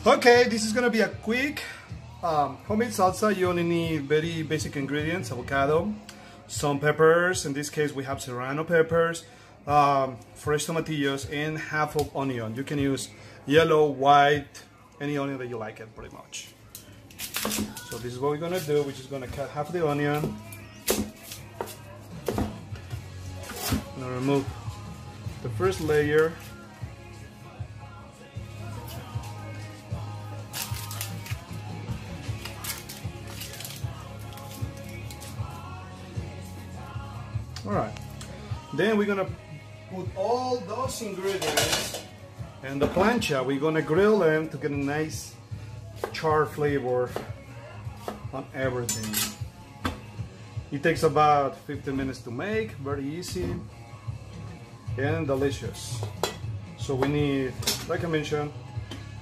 Okay, this is gonna be a quick homemade salsa. You only need very basic ingredients: avocado, some peppers. In this case, we have serrano peppers, fresh tomatillos, and half of onion. You can use yellow, white, any onion that you like it, pretty much. So this is what we're gonna do. We're just gonna cut half of the onion. I'm gonna remove the first layer. Alright, then we're gonna put all those ingredients in the plancha. We're gonna grill them to get a nice char flavor on everything. It takes about 15 minutes to make, very easy and delicious. So we need, like I mentioned,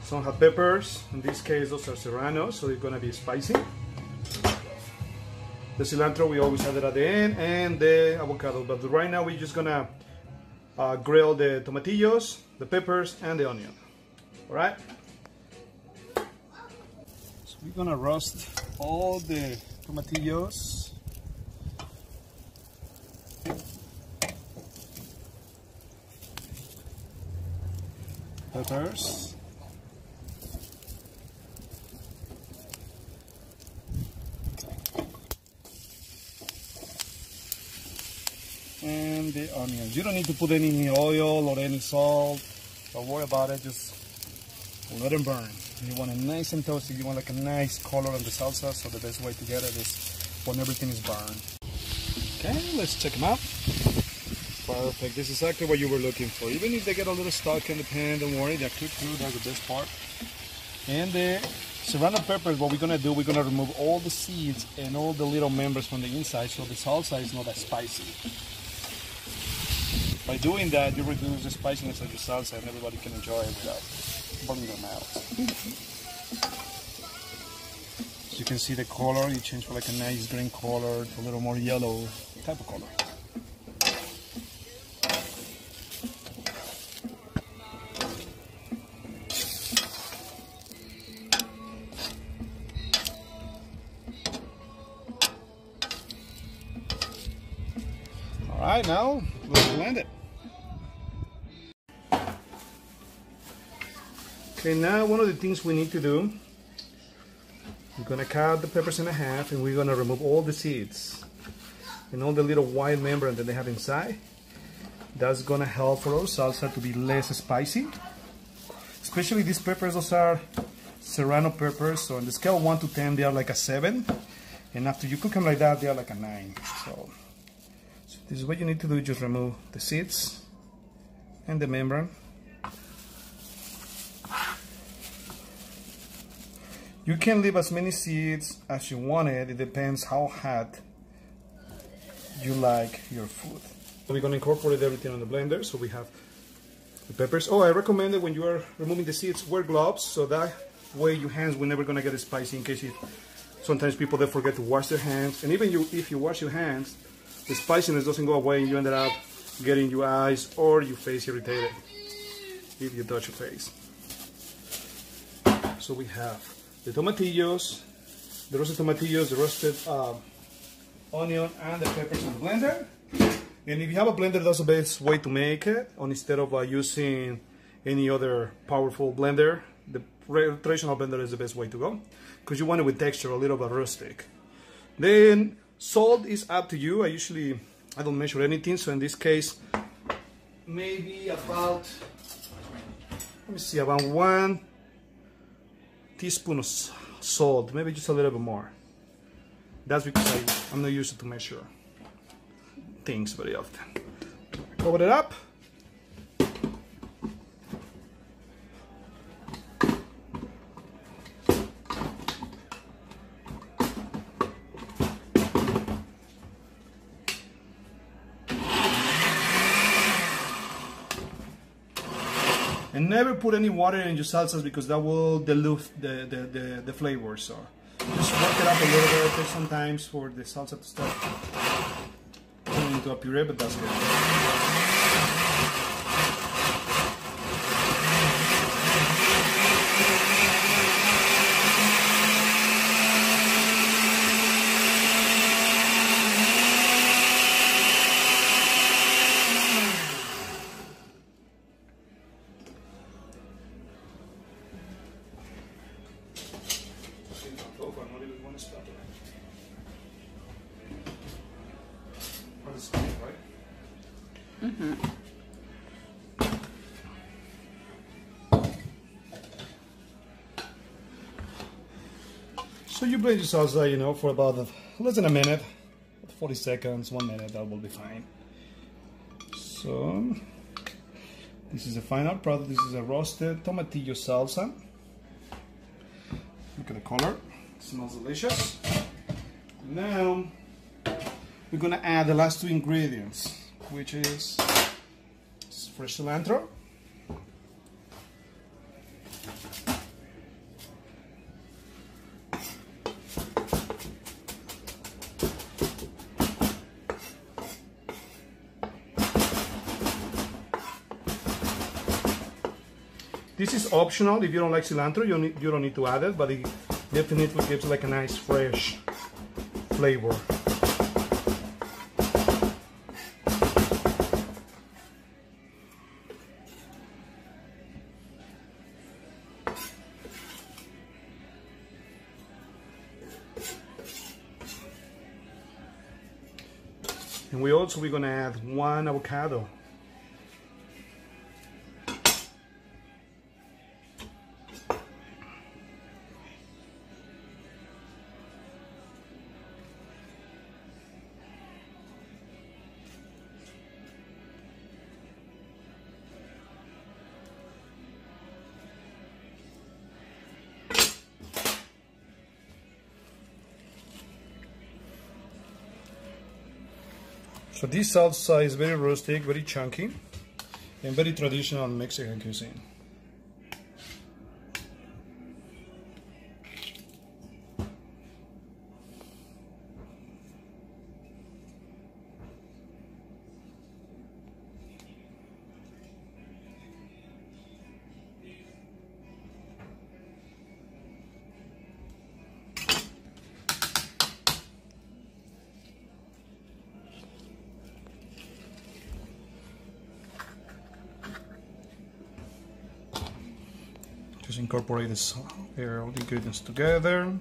some hot peppers. In this case, those are serranos, so it's gonna be spicy. The cilantro, we always have it at the end, and the avocado. But right now, we're just gonna grill the tomatillos, the peppers, and the onion. All right? So we're gonna roast all the tomatillos. Peppers. And the onions. You don't need to put any oil or any salt. Don't worry about it. Just let them burn. You want it nice and toasty. You want like a nice color on the salsa. So the best way to get it is when everything is burned. Okay, let's check them out. Perfect. This is exactly what you were looking for. Even if they get a little stuck in the pan, don't worry. They're cooked through. That's the best part. And the serrano peppers, what we're gonna do, we're gonna remove all the seeds and all the little members from the inside, so the salsa is not that spicy. By doing that, you reduce the spiciness of your salsa and everybody can enjoy it without burning their mouths. So you can see the color, it changed from like a nice green color to a little more yellow type of color. Alright, now let's blend it. Okay, now one of the things we need to do, we're gonna cut the peppers in half and we're gonna remove all the seeds and all the little white membrane that they have inside. That's gonna help for our salsa to be less spicy. Especially these peppers, those are serrano peppers, so on the scale 1 to 10 they are like a 7, and after you cook them like that they are like a 9. So this is what you need to do, just remove the seeds and the membrane. You can leave as many seeds as you wanted. It depends how hot you like your food. We're going to incorporate everything on the blender. So we have the peppers. Oh, I recommend that when you are removing the seeds, wear gloves, so that way your hands will never going to get spicy, in case sometimes people they forget to wash their hands. And even if you wash your hands, the spiciness doesn't go away and you ended up getting your eyes or your face irritated if you touch your face. So we have the tomatillos, the roasted tomatillos, the roasted onion, and the peppers in the blender. And if you have a blender, that's the best way to make it, instead of using any other powerful blender. The traditional blender is the best way to go, because you want it with texture, a little bit rustic. Then salt is up to you. I don't measure anything, so in this case, maybe about, let me see, about 1 teaspoon of salt, maybe just a little bit more. That's because I'm not used to measure things very often. Cover it up. And never put any water in your salsas, because that will dilute the flavor. So just work it up a little bit. It takes some time for the salsa to start turning into a puree, but that's good. So you blend your salsa, you know, for about less than a minute, 40 seconds, 1 minute, that will be fine. So this is the final product. This is a roasted tomatillo salsa. Look at the color, it smells delicious. Now we're gonna add the last two ingredients, which is fresh cilantro, this is optional. If you don't like cilantro, you don't need to add it, but it definitely gives like a nice fresh flavor. And we're gonna add 1 avocado. So this salsa is very rustic, very chunky, and very traditional Mexican cuisine. Just incorporate this, all the ingredients together.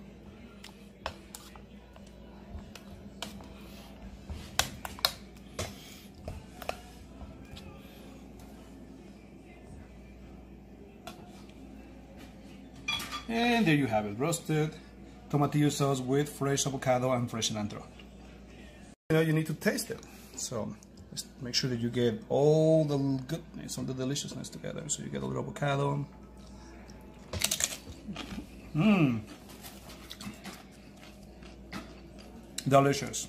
And there you have it, roasted tomatillo sauce with fresh avocado and fresh cilantro. You know, you need to taste it. So just make sure that you get all the goodness, all the deliciousness together. So you get a little avocado. Delicious.